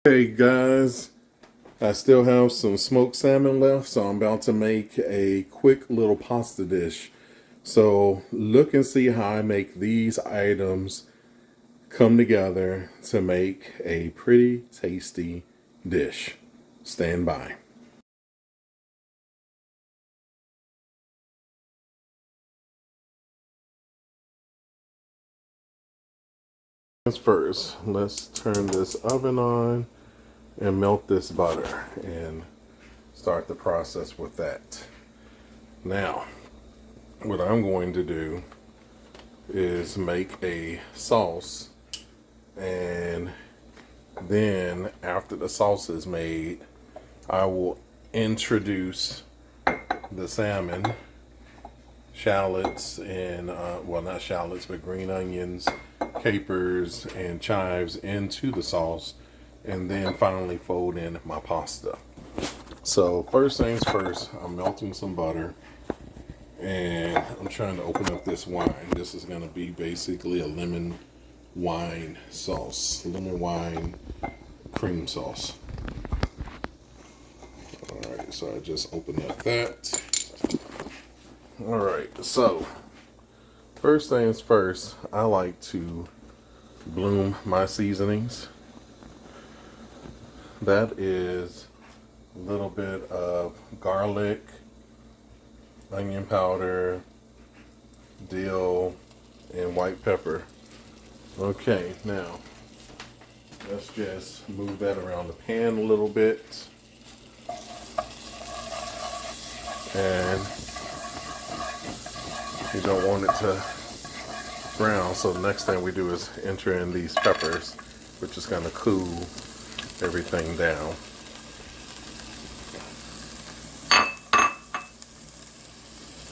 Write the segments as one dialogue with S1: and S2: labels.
S1: Hey guys, I still have some smoked salmon left, so I'm about to make a quick little pasta dish. So look and see how I make these items come together to make a pretty tasty dish. Stand by. First, let's turn this oven on and melt this butter and start the process with that. Now, what I'm going to do is make a sauce, and then after the sauce is made, I will introduce the salmon, shallots, and well, not shallots, but green onions, capers, and chives into the sauce, and then finally fold in my pasta. So first things first, I'm melting some butter, and I'm trying to open up this wine. This is going to be basically a lemon wine sauce, lemon wine cream sauce. All right, so I just opened up that. All right, so first things first, I like to bloom my seasonings. That is a little bit of garlic, onion powder, dill, and white pepper. Okay, now let's just move that around the pan a little bit. And you don't want it to brown, so the next thing we do is enter in these peppers, which is going to cool everything down.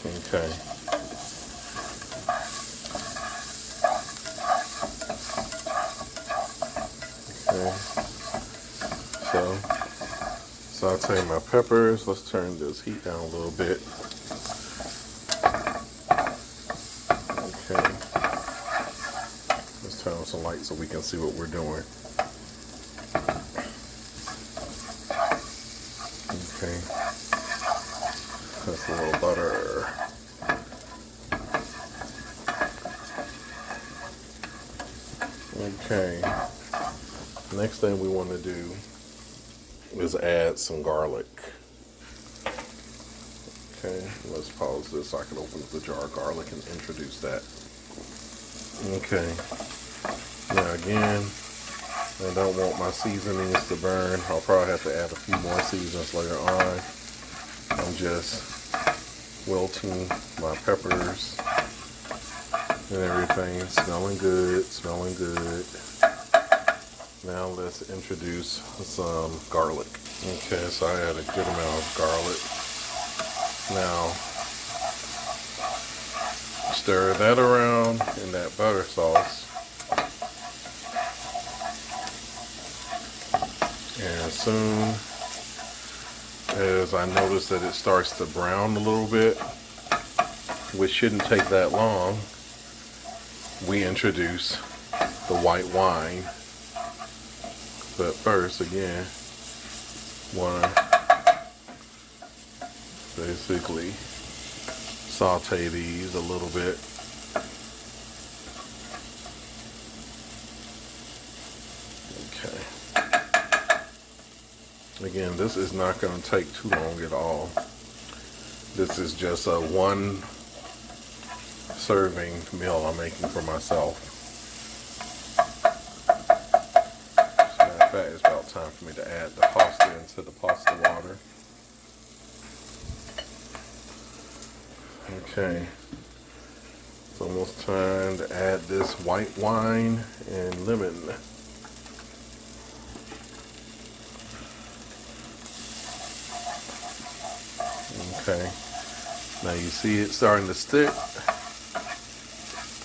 S1: Okay. Okay. So, saute my peppers. Let's turn this heat down a little bit. Okay. Let's turn on some light so we can see what we're doing. Okay. That's a little butter. Okay. Next thing we want to do is add some garlic. Okay, let's pause this so I can open up the jar of garlic and introduce that. Okay. Now again, I don't want my seasonings to burn. I'll probably have to add a few more seasons later on. I'm just wilting my peppers and everything. Smelling good, smelling good. Now let's introduce some garlic. Okay, so I add a good amount of garlic. Now, stir that around in that butter sauce. And as soon as I notice that it starts to brown a little bit, which shouldn't take that long, we introduce the white wine. But first, again, want to basically saute these a little bit. Okay. Again, this is not going to take too long at all. This is just a one serving meal I'm making for myself. It's about time for me to add the pasta into the pasta water. Okay, it's almost time to add this white wine and lemon. Okay, now you see it starting to stick.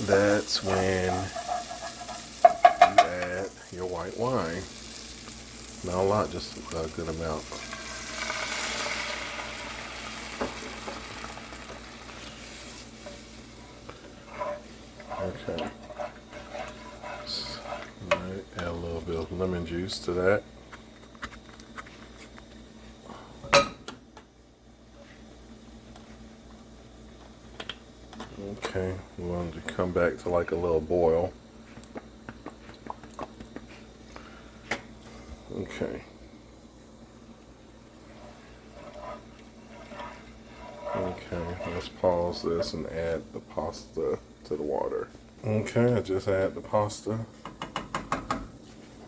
S1: That's when you add your white wine. Not a lot, just a good amount. Okay. All right, add a little bit of lemon juice to that. Okay, we want to come back to like a little boil. Okay. Okay, let's pause this and add the pasta to the water. Okay, I just add the pasta.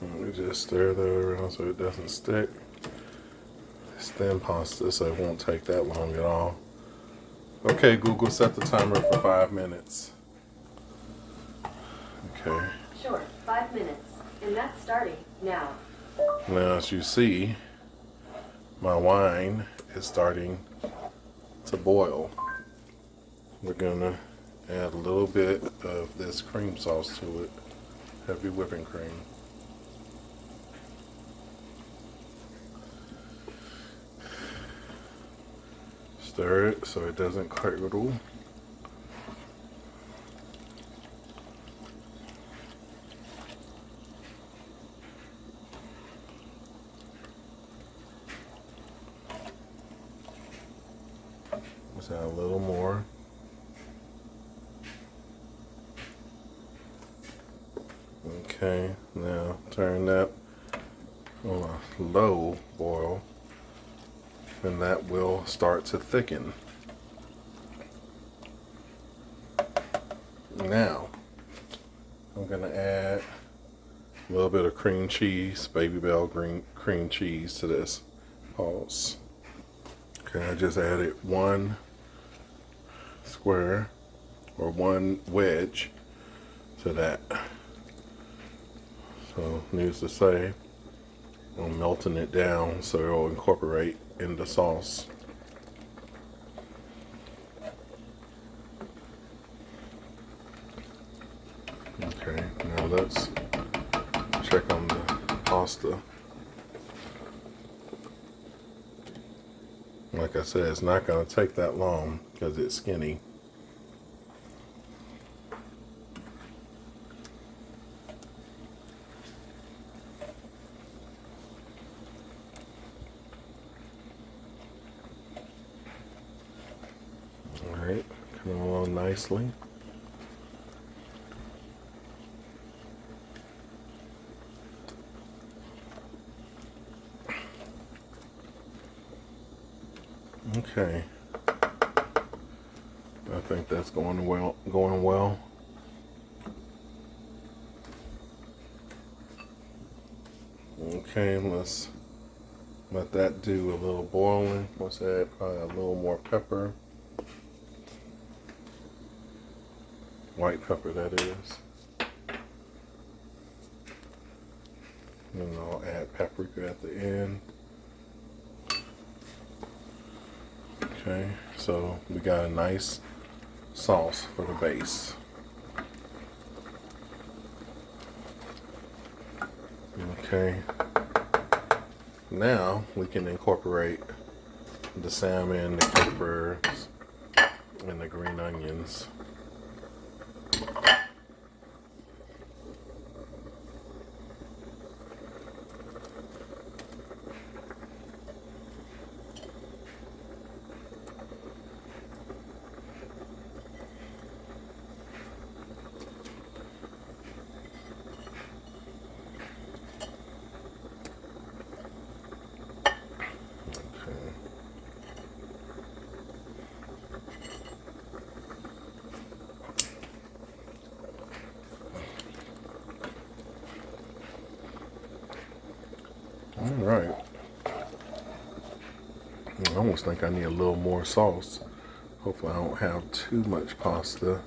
S1: Let me just stir that around so it doesn't stick. It's thin pasta, so it won't take that long at all. Okay, Google, set the timer for 5 minutes. Okay.
S2: Sure, 5 minutes. And that's starting now.
S1: Now, as you see, my wine is starting to boil. We're gonna add a little bit of this cream sauce to it, heavy whipping cream. Stir it so it doesn't curdle. Let's add a little more. Okay, now turn that on a low boil, and that will start to thicken. Now, I'm gonna add a little bit of cream cheese, Baby Bell cream cheese to this. Pause. Okay, I just added 1 square or 1 wedge to that. So, needless to say, I'm melting it down so it'll incorporate in the sauce. Okay, now let's check on the pasta. Like I said, it's not going to take that long because it's skinny. Alright, coming along nicely. Okay, I think that's going well. Okay, let's let that do a little boiling. Let's add probably a little more pepper. White pepper, that is. And I'll add paprika at the end. Okay, so we got a nice sauce for the base. Okay, now we can incorporate the salmon, the capers, and the green onions. Alright. I almost think I need a little more sauce. Hopefully I don't have too much pasta.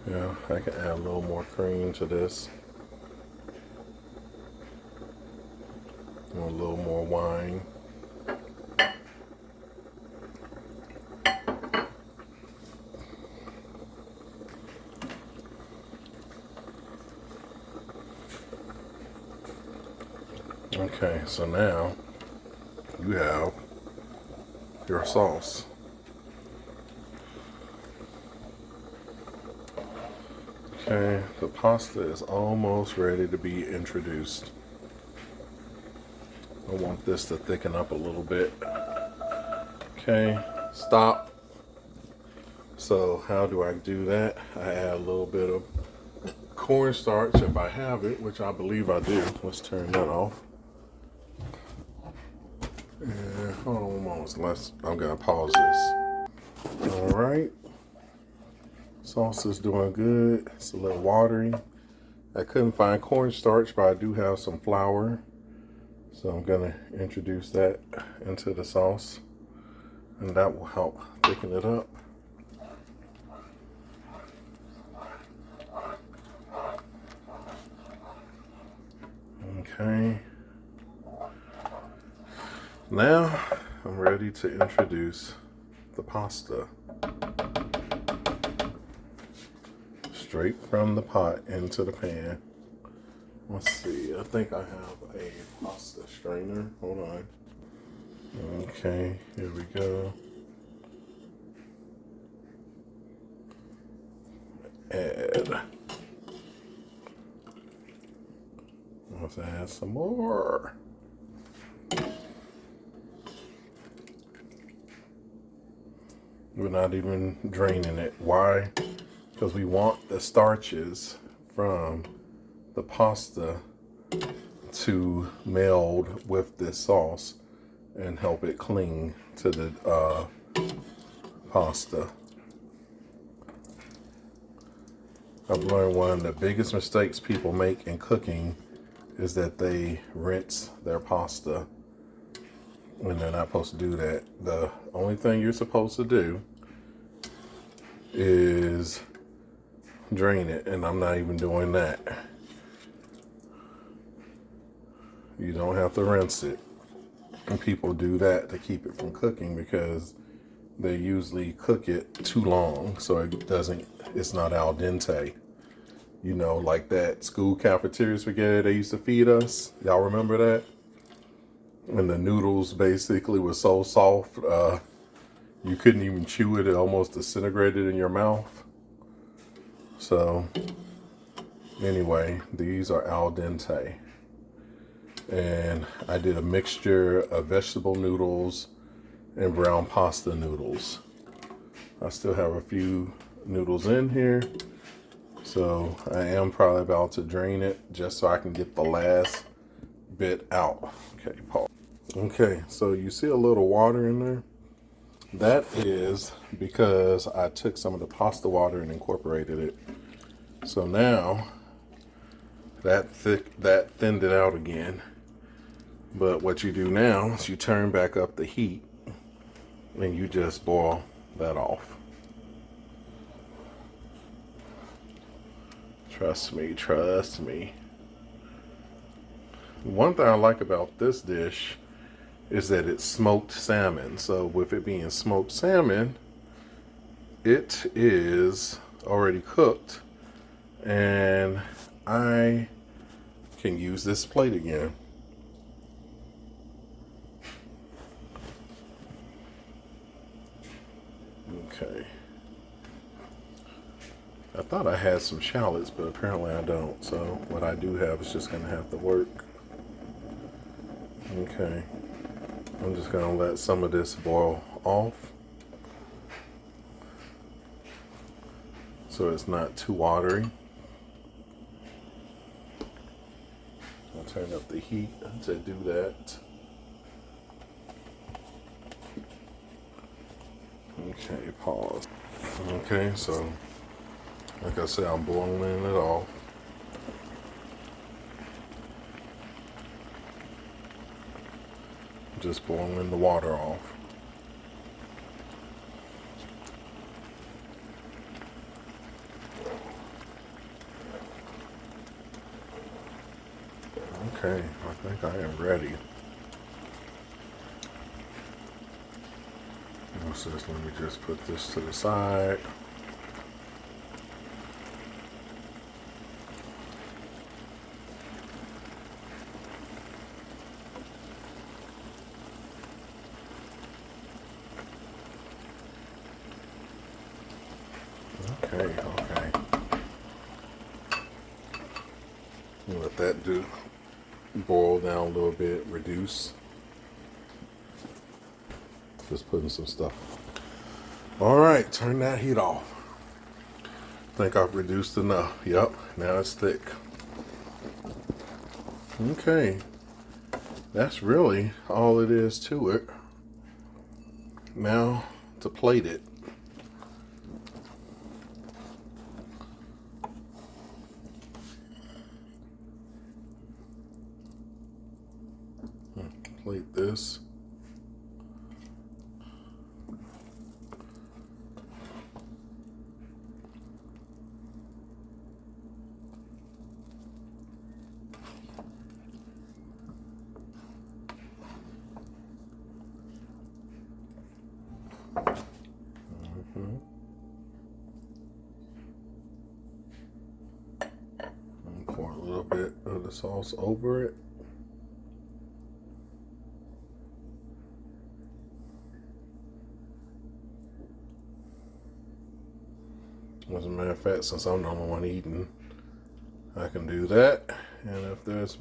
S1: Yeah, I can add a little more cream to this. And a little more wine. Okay, so now you have your sauce. Okay, the pasta is almost ready to be introduced. I want this to thicken up a little bit. Okay, stop. So how do I do that? I add a little bit of cornstarch if I have it, which I believe I do. Let's turn that off. And hold on one moment. I'm gonna pause this. All right. Sauce is doing good. It's a little watery. I couldn't find cornstarch, but I do have some flour. So I'm gonna introduce that into the sauce, and that will help thicken it up. Okay. Now I'm ready to introduce the pasta. Straight from the pot into the pan. Let's see, I think I have a pasta strainer. Hold on. Okay, here we go. Add. Let's add some more. We're not even draining it. Why? Because we want the starches from the pasta to meld with this sauce and help it cling to the pasta. I've learned one of the biggest mistakes people make in cooking is that they rinse their pasta when they're not supposed to do that. The only thing you're supposed to do is drain it, and I'm not even doing that. You don't have to rinse it. And people do that to keep it from cooking because they usually cook it too long so it's not al dente. You know, like that school cafeteria spaghetti they used to feed us. Y'all remember that? And the noodles basically were so soft, you couldn't even chew it. It almost disintegrated in your mouth. So anyway, these are al dente. And I did a mixture of vegetable noodles and brown pasta noodles. I still have a few noodles in here. So I am probably about to drain it just so I can get the last bit out. Okay, pause. Okay, so you see a little water in there? That is because I took some of the pasta water and incorporated it. So now that thinned it out again. But what you do now is you turn back up the heat and you just boil that off. Trust me, trust me. One thing I like about this dish is that it's smoked salmon. So with it being smoked salmon, it is already cooked and I can use this plate again. Okay. I thought I had some shallots, but apparently I don't. So what I do have is just gonna have to work. Okay. I'm just gonna let some of this boil off so it's not too watery. I'll turn up the heat to do that. Okay, pause. Okay, so like I said, I'm boiling it off. Just boiling the water off. Okay, I think I am ready. What's this? Let me just put this to the side. Okay. Let that do boil down a little bit, reduce. Just putting some stuff. All right, turn that heat off. Think I've reduced enough. Yep, now it's thick. Okay, that's really all it is to it. Now to plate it. Plate this. And pour a little bit of the sauce over it. As a matter of fact, since I'm the only one eating, I can do that. And if there's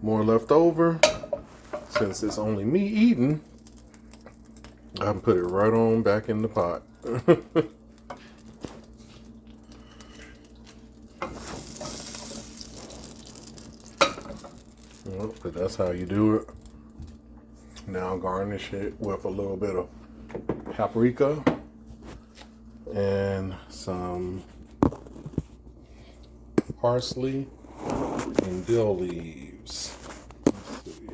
S1: more left over, since it's only me eating, I can put it right on back in the pot. Well, but that's how you do it. Now garnish it with a little bit of paprika and some parsley and dill leaves. Let's see.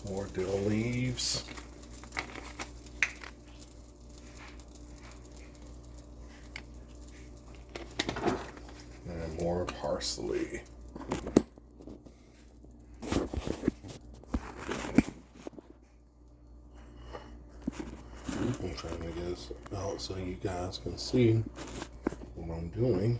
S1: More dill leaves. And more parsley. I'm trying to get this out so you guys can see what I'm doing.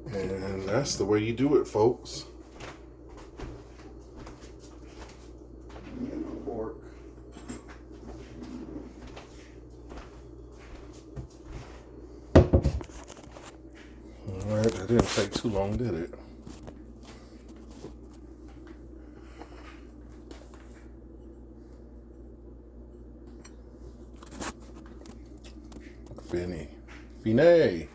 S1: And that's the way you do it, folks. Get my fork. All right, that didn't take too long, did it? Fine.